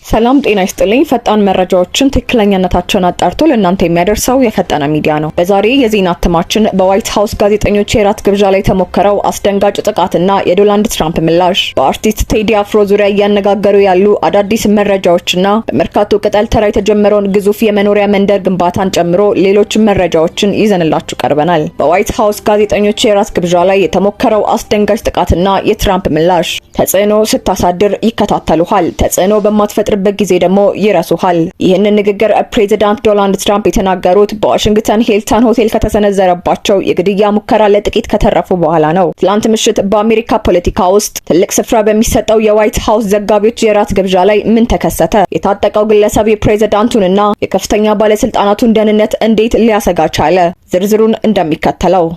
ሰላም ጤና ይስጥልኝ። ፈጣን መረጃዎችን ትክክለኛነታቸውን አጣርቶ ለእናንተ የሚያደርሰው የፈጠነ ሚዲያ ነው። በዛሬ የዜና እትማችን በዋይት ሃውስ ጋዜጠኞች የራት ግብዣ ላይ የተሞከረው አስደንጋጭ ጥቃትና የዶናልድ ትራምፕ ምላሽ፣ በአርቲስት ቴዲ አፍሮ ዙሪያ እያነጋገሩ ያሉ አዳዲስ መረጃዎችና በመርካቶ ቅጠል ተራ የተጀመረውን ግዙፍ የመኖሪያ መንደር ግንባታን ጨምሮ ሌሎች መረጃዎችን ይዘንላችሁ ቀርበናል። በዋይት ሃውስ ጋዜጠኞች የራት ግብዣ ላይ የተሞከረው አስደንጋጭ ጥቃትና የትራምፕ ምላሽ፣ ተጽዕኖ ስታሳድር ይከታተሉሃል፣ ተጽዕኖ በማትፈጥርበት ጊዜ ደግሞ ይረሱሃል። ይህንን ንግግር ፕሬዚዳንት ዶናልድ ትራምፕ የተናገሩት በዋሽንግተን ሂልተን ሆቴል ከተሰነዘረባቸው የግድያ ሙከራ ለጥቂት ከተረፉ በኋላ ነው። ትላንት ምሽት በአሜሪካ ፖለቲካ ውስጥ ትልቅ ስፍራ በሚሰጠው የዋይት ሃውስ ዘጋቢዎች የራት ግብዣ ላይ ምን ተከሰተ? የታጠቀው ግለሰብ የፕሬዚዳንቱንና የከፍተኛ ባለስልጣናቱን ደህንነት እንዴት ሊያሰጋ ቻለ? ዝርዝሩን እንደሚከተለው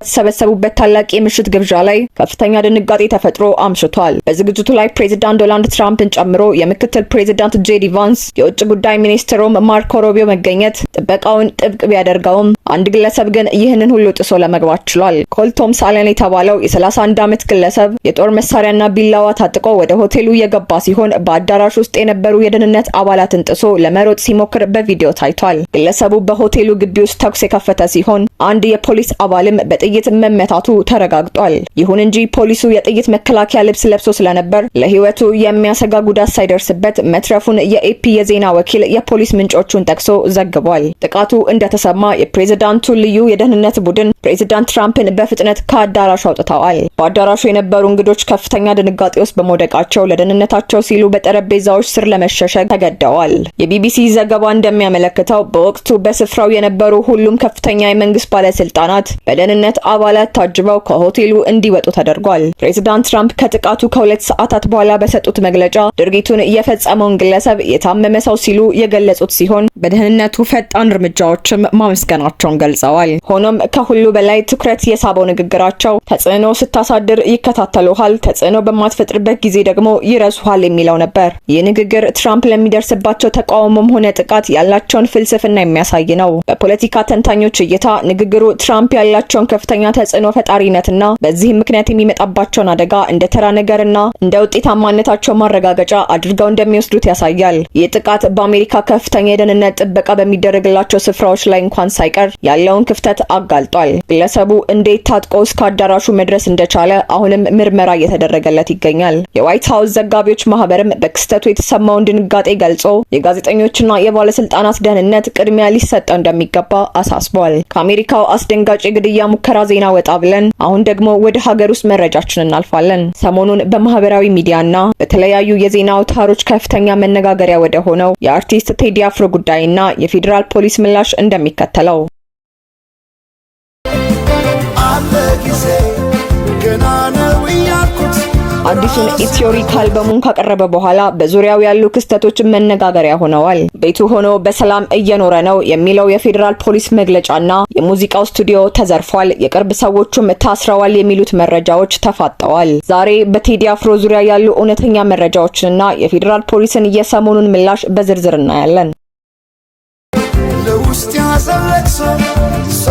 የተሰበሰቡበት ታላቅ የምሽት ግብዣ ላይ ከፍተኛ ድንጋጤ ተፈጥሮ አምሽቷል። በዝግጅቱ ላይ ፕሬዚዳንት ዶናልድ ትራምፕን ጨምሮ የምክትል ፕሬዚዳንት ጄዲ ቫንስ፣ የውጭ ጉዳይ ሚኒስትሩም ማርኮ ሩቢዮ መገኘት ጥበቃውን ጥብቅ ቢያደርገውም አንድ ግለሰብ ግን ይህንን ሁሉ ጥሶ ለመግባት ችሏል። ኮል ቶምስ አለን የተባለው የ31 ዓመት ግለሰብ የጦር መሳሪያና ቢላዋ ታጥቆ ወደ ሆቴሉ የገባ ሲሆን በአዳራሽ ውስጥ የነበሩ የደህንነት አባላትን ጥሶ ለመሮጥ ሲሞክር በቪዲዮ ታይቷል። ግለሰቡ በሆቴሉ ግቢ ውስጥ ተኩስ የከፈተ ሲሆን አንድ የፖሊስ አባልም በጥይት መመታቱ ተረጋግጧል። ይሁን እንጂ ፖሊሱ የጥይት መከላከያ ልብስ ለብሶ ስለነበር ለሕይወቱ የሚያሰጋ ጉዳት ሳይደርስበት መትረፉን የኤፒ የዜና ወኪል የፖሊስ ምንጮቹን ጠቅሶ ዘግቧል። ጥቃቱ እንደተሰማ የፕሬዝዳንቱ ልዩ የደህንነት ቡድን ፕሬዝዳንት ትራምፕን በፍጥነት ከአዳራሹ አውጥተዋል። በአዳራሹ የነበሩ እንግዶች ከፍተኛ ድንጋጤ ውስጥ በመውደቃቸው ለደህንነታቸው ሲሉ በጠረጴዛዎች ስር ለመሸሸግ ተገደዋል። የቢቢሲ ዘገባ እንደሚያመለክተው በወቅቱ በስፍራው የነበሩ ሁሉም ከፍተኛ የመንግስት ባለስልጣናት በደህንነት አባላት ታጅበው ከሆቴሉ እንዲወጡ ተደርጓል። ፕሬዝዳንት ትራምፕ ከጥቃቱ ከ2 ሰዓታት በኋላ በሰጡት መግለጫ ድርጊቱን የፈጸመውን ግለሰብ የታመመ ሰው ሲሉ የገለጹት ሲሆን በደህንነቱ ፈጣን እርምጃዎችም ማመስገናቸውን ገልጸዋል። ሆኖም ከሁሉ በላይ ትኩረት የሳበው ንግግራቸው ተጽዕኖ ስታሳድር ይከታተሉሃል፣ ተጽዕኖ በማትፈጥርበት ጊዜ ደግሞ ይረሱሃል የሚለው ነበር። ይህ ንግግር ትራምፕ ለሚደርስባቸው ተቃውሞም ሆነ ጥቃት ያላቸውን ፍልስፍና የሚያሳይ ነው። በፖለቲካ ተንታኞች እይታ ንግግሩ ትራምፕ ያላቸውን ከፍተኛ ተጽዕኖ ፈጣሪነትና በዚህም ምክንያት የሚመጣባቸውን አደጋ እንደ ተራ ነገርና እንደ ውጤታማነታቸው ማረጋገጫ አድርገው እንደሚወስዱት ያሳያል። ይህ ጥቃት በአሜሪካ ከፍተኛ የደህንነት ጥበቃ በሚደረግላቸው ስፍራዎች ላይ እንኳን ሳይቀር ያለውን ክፍተት አጋልጧል። ግለሰቡ እንዴት ታጥቆ እስከ አዳራሹ መድረስ እንደቻለ አሁንም ምርመራ እየተደረገለት ይገኛል። የዋይት ሃውስ ዘጋቢዎች ማህበርም በክስተቱ የተሰማውን ድንጋጤ ገልጾ የጋዜጠኞችና የባለስልጣናት ደህንነት ቅድሚያ ሊሰጠው እንደሚገባ አሳስቧል። ከአሜሪካው አስደንጋጭ የግድያ ሙከራ ዜና ወጣ ብለን አሁን ደግሞ ወደ ሀገር ውስጥ መረጃችን እናልፋለን። ሰሞኑን በማህበራዊ ሚዲያና በተለያዩ የዜና አውታሮች ከፍተኛ መነጋገሪያ ወደ ሆነው የአርቲስት ቴዲ አፍሮ ጉዳይና የፌዴራል ፖሊስ ምላሽ እንደሚከተለው አዲሱን ኢትዮሪክ አልበሙን ካቀረበ በኋላ በዙሪያው ያሉ ክስተቶች መነጋገሪያ ሆነዋል። ቤቱ ሆኖ በሰላም እየኖረ ነው የሚለው የፌዴራል ፖሊስ መግለጫና የሙዚቃው ስቱዲዮ ተዘርፏል፣ የቅርብ ሰዎቹም ታስረዋል የሚሉት መረጃዎች ተፋጠዋል። ዛሬ በቴዲ አፍሮ ዙሪያ ያሉ እውነተኛ መረጃዎችንና የፌዴራል ፖሊስን የሰሞኑን ምላሽ በዝርዝር እናያለን።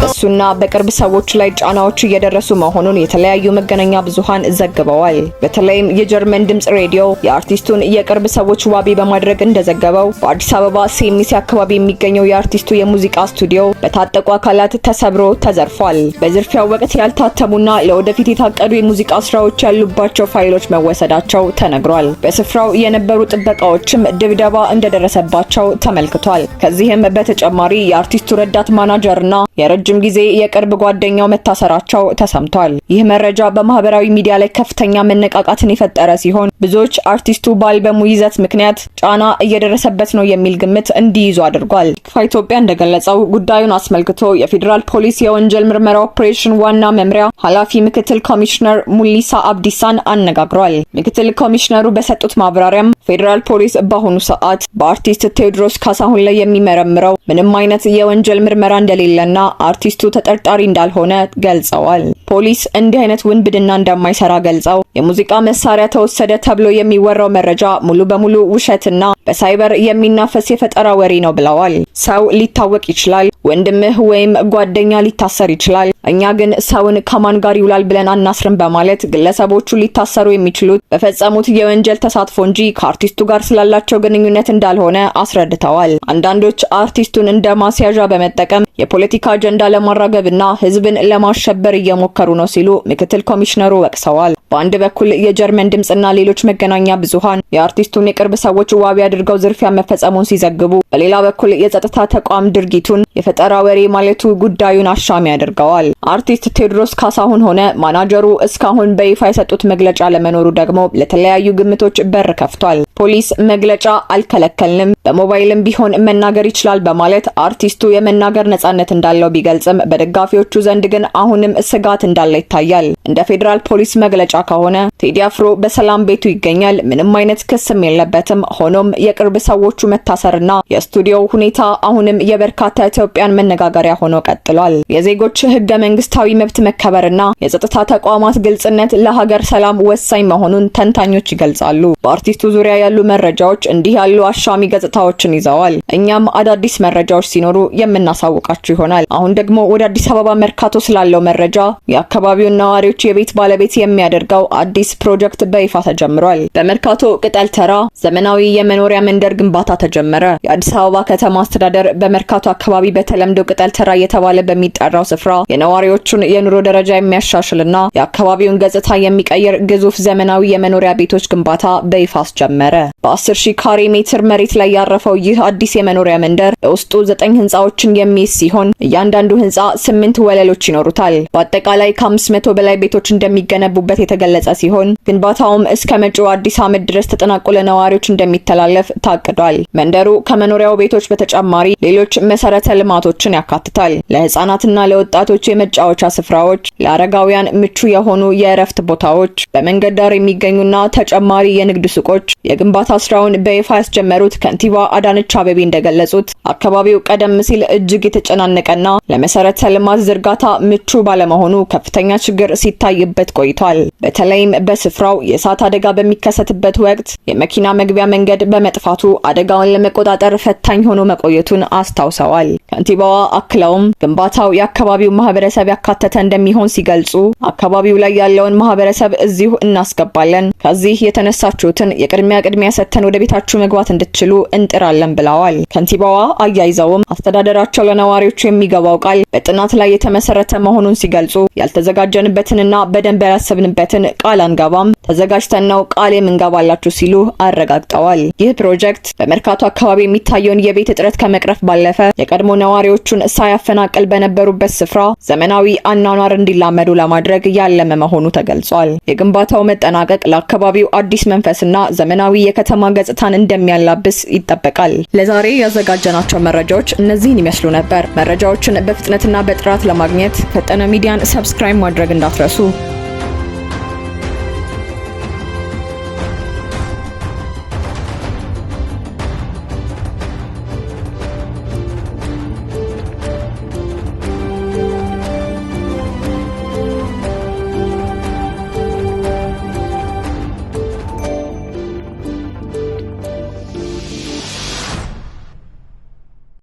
እሱና በቅርብ ሰዎች ላይ ጫናዎች እየደረሱ መሆኑን የተለያዩ መገናኛ ብዙሃን ዘግበዋል። በተለይም የጀርመን ድምጽ ሬዲዮ የአርቲስቱን የቅርብ ሰዎች ዋቢ በማድረግ እንደዘገበው በአዲስ አበባ ሴሚሲ አካባቢ የሚገኘው የአርቲስቱ የሙዚቃ ስቱዲዮ በታጠቁ አካላት ተሰብሮ ተዘርፏል። በዝርፊያው ወቅት ያልታተሙና ለወደፊት የታቀዱ የሙዚቃ ስራዎች ያሉባቸው ፋይሎች መወሰዳቸው ተነግሯል። በስፍራው የነበሩ ጥበቃዎችም ድብደባ እንደደረሰባቸው ተመልክቷል። ከዚህም በተጨማሪ የአርቲስቱ ረዳት ማናጀርና የረጅም ጊዜ የቅርብ ጓደኛው መታሰራቸው ተሰምቷል። ይህ መረጃ በማህበራዊ ሚዲያ ላይ ከፍተኛ መነቃቃትን የፈጠረ ሲሆን ብዙዎች አርቲስቱ በአልበሙ ይዘት ምክንያት ጫና እየደረሰበት ነው የሚል ግምት እንዲይዙ አድርጓል። ኢክፋ ኢትዮጵያ እንደገለጸው ጉዳዩን አስመልክቶ የፌዴራል ፖሊስ የወንጀል ምርመራ ኦፕሬሽን ዋና መምሪያ ኃላፊ ምክትል ኮሚሽነር ሙሊሳ አብዲሳን አነጋግሯል። ምክትል ኮሚሽነሩ በሰጡት ማብራሪያም ፌዴራል ፖሊስ በአሁኑ ሰዓት በአርቲስት ቴዎድሮስ ካሳሁን ላይ የሚመረምረው ምንም አይነት የወንጀል ምርመራ እንደሌለና አርቲስቱ ተጠርጣሪ እንዳልሆነ ገልጸዋል። ፖሊስ እንዲህ አይነት ውንብድና እንደማይሰራ ገልጸው የሙዚቃ መሳሪያ ተወሰደ ተብሎ የሚወራው መረጃ ሙሉ በሙሉ ውሸትና በሳይበር የሚናፈስ የፈጠራ ወሬ ነው ብለዋል። ሰው ሊታወቅ ይችላል፣ ወንድምህ ወይም ጓደኛ ሊታሰር ይችላል። እኛ ግን ሰውን ከማን ጋር ይውላል ብለን አናስርም በማለት ግለሰቦቹ ሊታሰሩ የሚችሉት በፈጸሙት የወንጀል ተሳትፎ እንጂ ከአርቲስቱ ጋር ስላላቸው ግንኙነት እንዳልሆነ አስረድተዋል። አንዳንዶች አርቲስቱን እንደ ማስያዣ በመጠቀም የፖለቲካ አጀንዳ ለማራገብና ህዝብን ለማሸበር እየሞከሩ ነው ሲሉ ምክትል ኮሚሽነሩ ወቅሰዋል። በአንድ በኩል የጀርመን ድምጽና ሌሎች መገናኛ ብዙሃን የአርቲስቱን የቅርብ ሰዎች ዋቢ አድርገው ዝርፊያ መፈጸሙን ሲዘግቡ፣ በሌላ በኩል የጸጥታ ተቋም ድርጊቱን የፈጠራ ወሬ ማለቱ ጉዳዩን አሻሚ ያደርገዋል። አርቲስት ቴዎድሮስ ካሳሁን ሆነ ማናጀሩ እስካሁን በይፋ የሰጡት መግለጫ ለመኖሩ ደግሞ ለተለያዩ ግምቶች በር ከፍቷል። ፖሊስ መግለጫ አልከለከልንም፣ በሞባይልም ቢሆን መናገር ይችላል በማለት አርቲስቱ የመናገር ነጻነት እንዳለው ቢገልጽም በደጋፊዎቹ ዘንድ ግን አሁንም ስጋት እንዳለ ይታያል። እንደ ፌዴራል ፖሊስ መግለጫ ከሆነ ቴዲ አፍሮ በሰላም ቤቱ ይገኛል፣ ምንም አይነት ክስም የለበትም። ሆኖም የቅርብ ሰዎቹ መታሰርና የስቱዲዮው ሁኔታ አሁንም የበርካታ ኢትዮጵያን መነጋገሪያ ሆኖ ቀጥሏል። የዜጎች ህገ መንግስታዊ መብት መከበርና የጸጥታ ተቋማት ግልጽነት ለሀገር ሰላም ወሳኝ መሆኑን ተንታኞች ይገልጻሉ። በአርቲስቱ ዙሪያ ያሉ መረጃዎች እንዲህ ያሉ አሻሚ ገጽታዎችን ይዘዋል። እኛም አዳዲስ መረጃዎች ሲኖሩ የምናሳውቃችሁ ይሆናል። አሁን ደግሞ ወደ አዲስ አበባ መርካቶ ስላለው መረጃ የአካባቢውን ነዋሪዎች የቤት ባለቤት የሚያደርገው አዲስ ፕሮጀክት በይፋ ተጀምሯል። በመርካቶ ቅጠል ተራ ዘመናዊ የመኖሪያ መንደር ግንባታ ተጀመረ። የአዲስ አበባ ከተማ አስተዳደር በመርካቶ አካባቢ በተለምዶ ቅጠል ተራ እየተባለ በሚጠራው ስፍራ የነዋሪዎቹን የኑሮ ደረጃ የሚያሻሽልና የአካባቢውን ገጽታ የሚቀይር ግዙፍ ዘመናዊ የመኖሪያ ቤቶች ግንባታ በይፋ አስጀመረ። በ10,000 ካሬ ሜትር መሬት ላይ ያረፈው ይህ አዲስ የመኖሪያ መንደር በውስጡ 9 ህንጻዎችን የሚይዝ ሲሆን እያንዳንዱ ህንጻ 8 ወለሎች ይኖሩታል። በአጠቃላይ ከ500 በላይ ቤቶች እንደሚገነቡበት የተገለጸ ሲሆን ግንባታውም እስከ መጪው አዲስ ዓመት ድረስ ተጠናቆ ለነዋሪዎች እንደሚተላለፍ ታቅዷል። መንደሩ ከመኖሪያው ቤቶች በተጨማሪ ሌሎች መሰረተ ልማቶችን ያካትታል። ለህፃናትና ለወጣቶች የመጫወቻ ስፍራዎች፣ ለአረጋውያን ምቹ የሆኑ የእረፍት ቦታዎች፣ በመንገድ ዳር የሚገኙና ተጨማሪ የንግድ ሱቆች። የግንባታ ስራውን በይፋ ያስጀመሩት ከንቲባ አዳነች አቤቤ እንደገለጹት አካባቢው ቀደም ሲል እጅግ የተጨናነቀና ለመሰረተ ልማት ዝርጋታ ምቹ ባለመሆኑ ከፍተኛ ችግር ሲታይበት ቆይቷል። በተለይም በስፍራው የእሳት አደጋ በሚከሰትበት ወቅት የመኪና መግቢያ መንገድ በመጥፋቱ አደጋውን ለመቆጣጠር ፈታኝ ሆኖ መቆየቱን አስታውሰዋል። ከንቲባዋ አክለውም ግንባታው የአካባቢው ማህበረሰብ ያካተተ እንደሚሆን ሲገልጹ አካባቢው ላይ ያለውን ማህበረሰብ እዚሁ እናስገባለን፣ ከዚህ የተነሳችሁትን የቅድሚያ ሰጥተን ወደ ቤታችሁ መግባት እንድትችሉ እንጥራለን ብለዋል። ከንቲባዋ አያይዘውም አስተዳደራቸው ለነዋሪዎቹ የሚገባው ቃል በጥናት ላይ የተመሰረተ መሆኑን ሲገልጹ ያልተዘጋጀንበትንና በደንብ ያላሰብንበትን ቃል አንገባም፣ ተዘጋጅተን ነው ቃል የምንገባላችሁ ሲሉ አረጋግጠዋል። ይህ ፕሮጀክት በመርካቶ አካባቢ የሚታየውን የቤት እጥረት ከመቅረፍ ባለፈ የቀድሞ ነዋሪዎቹን ሳያፈናቅል በነበሩበት ስፍራ ዘመናዊ አኗኗር እንዲላመዱ ለማድረግ ያለመ መሆኑ ተገልጿል። የግንባታው መጠናቀቅ ለአካባቢው አዲስ መንፈስና ዘመናዊ የከተማ ገጽታን እንደሚያላብስ ይጠበቃል። ለዛሬ ያዘጋጀናቸው መረጃዎች እነዚህን ይመስሉ ነበር። መረጃዎችን በፍጥነትና በጥራት ለማግኘት ፈጠነ ሚዲያን ሰብስክራይብ ማድረግ እንዳትረሱ።